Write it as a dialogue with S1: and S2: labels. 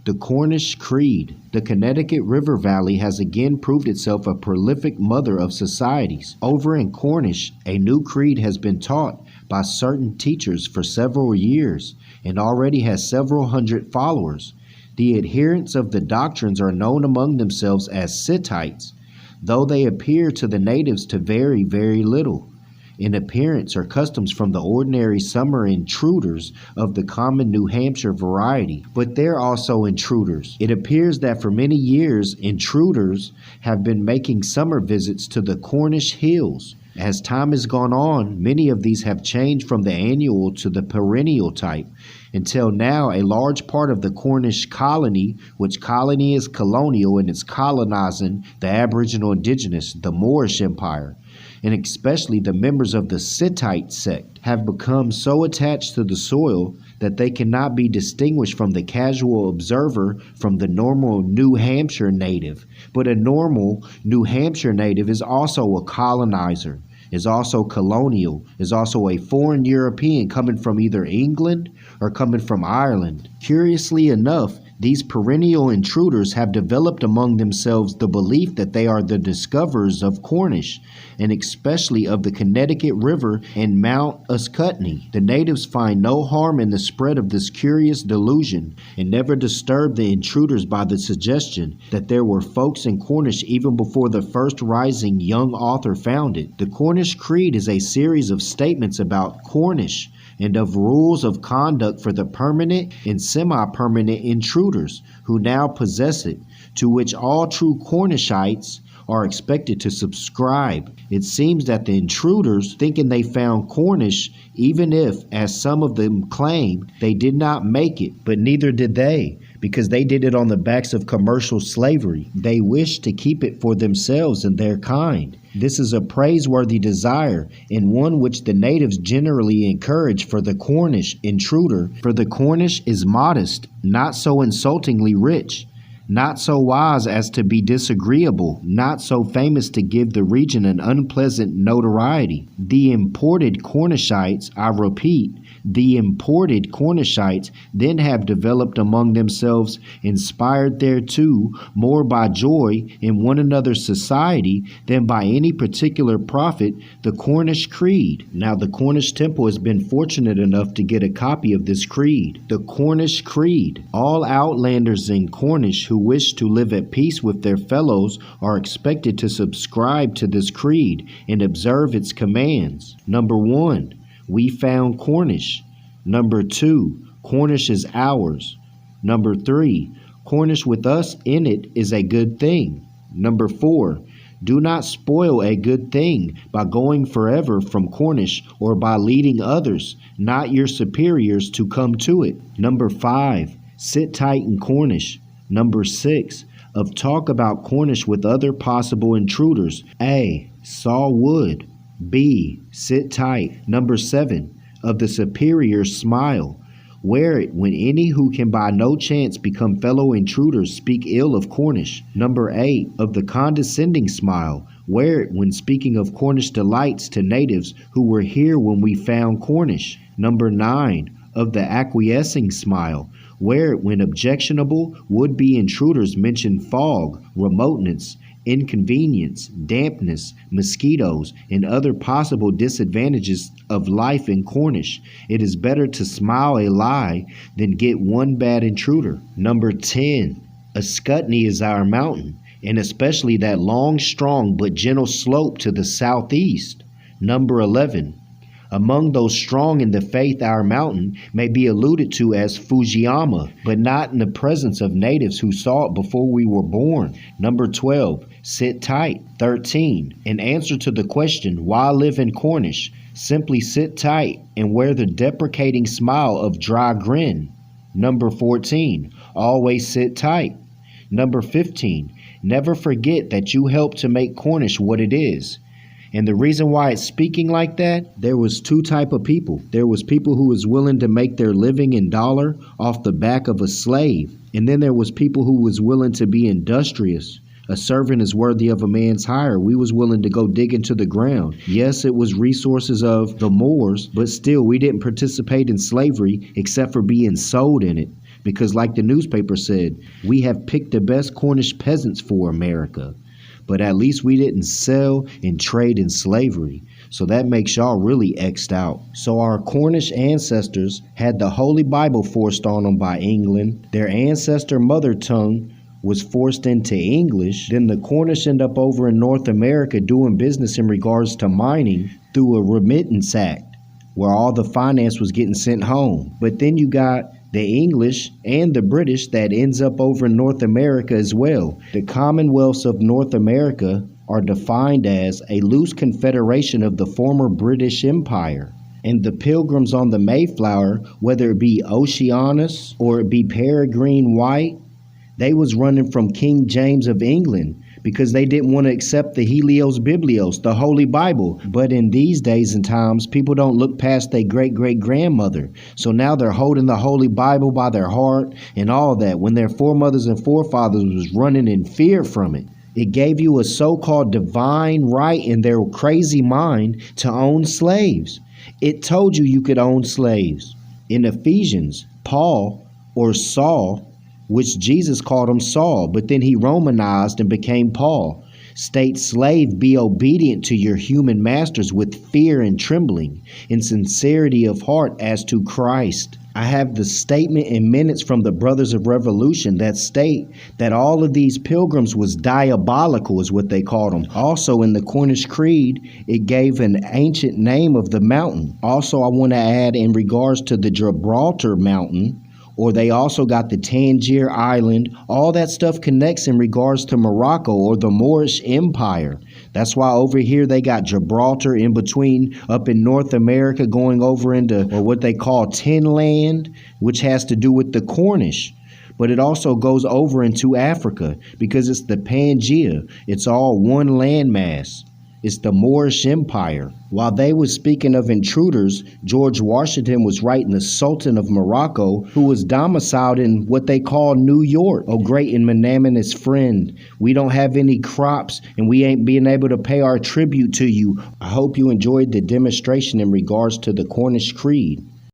S1: The Cornish Creed. The Connecticut River Valley has again proved itself a prolific mother of societies. Over in Cornish, a new creed has been taught by certain teachers for several years and already has several hundred followers. The adherents of the doctrines are known among themselves as Sittites, though they appear to the natives to vary very little in appearance or customs from the ordinary summer intruders of the common New Hampshire variety. But they're also intruders. It appears that for many years, intruders have been making summer visits to the Cornish hills. As time has gone on, many of these have changed from the annual to the perennial type, until now a large part of the Cornish colony, which colony is colonial and it's colonizing the Aboriginal indigenous, the Moorish Empire, and especially the members of the Sittite sect, have become so attached to the soil that they cannot be distinguished from the casual observer from the normal New Hampshire native. But a normal New Hampshire native is also a colonizer, is also colonial, is also a foreign European coming from either England or coming from Ireland. Curiously enough, these perennial intruders have developed among themselves the belief that they are the discoverers of Cornish, and especially of the Connecticut River and Mount Ascutney. The natives find no harm in the spread of this curious delusion, and never disturb the intruders by the suggestion that there were folks in Cornish even before the first rising young author found it. The Cornish Creed is a series of statements about Cornish, and of rules of conduct for the permanent and semi-permanent intruders who now possess it, to which all true Cornishites are expected to subscribe. It seems that the intruders, thinking they found Cornish, even if, as some of them claim, they did not make it, but neither did they, because they did it on the backs of commercial slavery. They wished to keep it for themselves and their kind. This is a praiseworthy desire, and one which the natives generally encourage for the Cornish intruder. For the Cornish is modest, not so insultingly rich, not so wise as to be disagreeable, not so famous to give the region an unpleasant notoriety. The imported Cornishites, I repeat, the imported Cornishites then have developed among themselves, inspired thereto more by joy in one another's society than by any particular profit, the Cornish Creed. Now the Cornish Temple has been fortunate enough to get a copy of this creed. The Cornish Creed. All outlanders in Cornish who wish to live at peace with their fellows are expected to subscribe to this creed and observe its commands. Number 1. We found Cornish. Number 2, Cornish is ours. Number 3, Cornish with us in it is a good thing. Number 4, do not spoil a good thing by going forever from Cornish or by leading others, not your superiors, to come to it. Number 5, sit tight in Cornish. Number 6, of talk about Cornish with other possible intruders. A, saw wood. B, sit tight. Number 7, of the superior smile. Wear it when any who can by no chance become fellow intruders speak ill of Cornish. Number 8, of the condescending smile. Wear it when speaking of Cornish delights to natives who were here when we found Cornish. Number 9, of the acquiescing smile. Wear it when objectionable would-be intruders mention fog, remoteness, inconvenience, dampness, mosquitoes, and other possible disadvantages of life in Cornish. It is better to smile a lie than get one bad intruder. Number 10, Ascutney is our mountain, and especially that long, strong, but gentle slope to the southeast. Number 11, among those strong in the faith, our mountain may be alluded to as Fujiyama, but not in the presence of natives who saw it before we were born. Number 12, sit tight. 13, in answer to the question, why live in Cornish? Simply sit tight and wear the deprecating smile of dry grin. Number 14, always sit tight. Number 15, never forget that you helped to make Cornish what it is. And the reason why it's speaking like that, there was two type of people. There was people who was willing to make their living in dollar off the back of a slave. And then there was people who was willing to be industrious. A servant is worthy of a man's hire. We was willing to go dig into the ground. Yes, it was resources of the Moors, but still we didn't participate in slavery except for being sold in it. because like the newspaper said, we have picked the best Cornish peasants for America. But at least we didn't sell and trade in slavery. So that makes y'all really X'd out. So our Cornish ancestors had the Holy Bible forced on them by England. Their ancestor mother tongue was forced into English. Then the Cornish end up over in North America doing business in regards to mining through a remittance act, where all the finance was getting sent home. But then you got the English and the British that ends up over in North America as well. The Commonwealths of North America are defined as a loose confederation of the former British Empire. And the Pilgrims on the Mayflower, whether it be Oceanus or it be Peregrine White, they was running from King James of England because they didn't want to accept the Helios Biblios, the Holy Bible. But in these days and times, people don't look past their great-great-grandmother. So now they're holding the Holy Bible by their heart and all that, when their foremothers and forefathers was running in fear from it. It gave you a so-called divine right in their crazy mind to own slaves. It told you could own slaves. In Ephesians, Paul, or Saul, which Jesus called him Saul, but then he Romanized and became Paul, states, slave, be obedient to your human masters with fear and trembling, in sincerity of heart as to Christ. I have the statement in minutes from the Brothers of Revolution that state that all of these pilgrims was diabolical, is what they called them. Also in the Cornish Creed, it gave an ancient name of the mountain. Also, I want to add in regards to the Gibraltar Mountain, or they also got the Tangier Island. All that stuff connects in regards to Morocco or the Moorish Empire. That's why over here they got Gibraltar in between up in North America going over into or what they call Tin Land, which has to do with the Cornish. But it also goes over into Africa because it's the Pangea. It's all one landmass. It's the Moorish Empire. While they was speaking of intruders, George Washington was writing the Sultan of Morocco, who was domiciled in what they call New York. Oh, great and magnanimous friend, we don't have any crops and we ain't being able to pay our tribute to you. I hope you enjoyed the demonstration in regards to the Cornish Creed.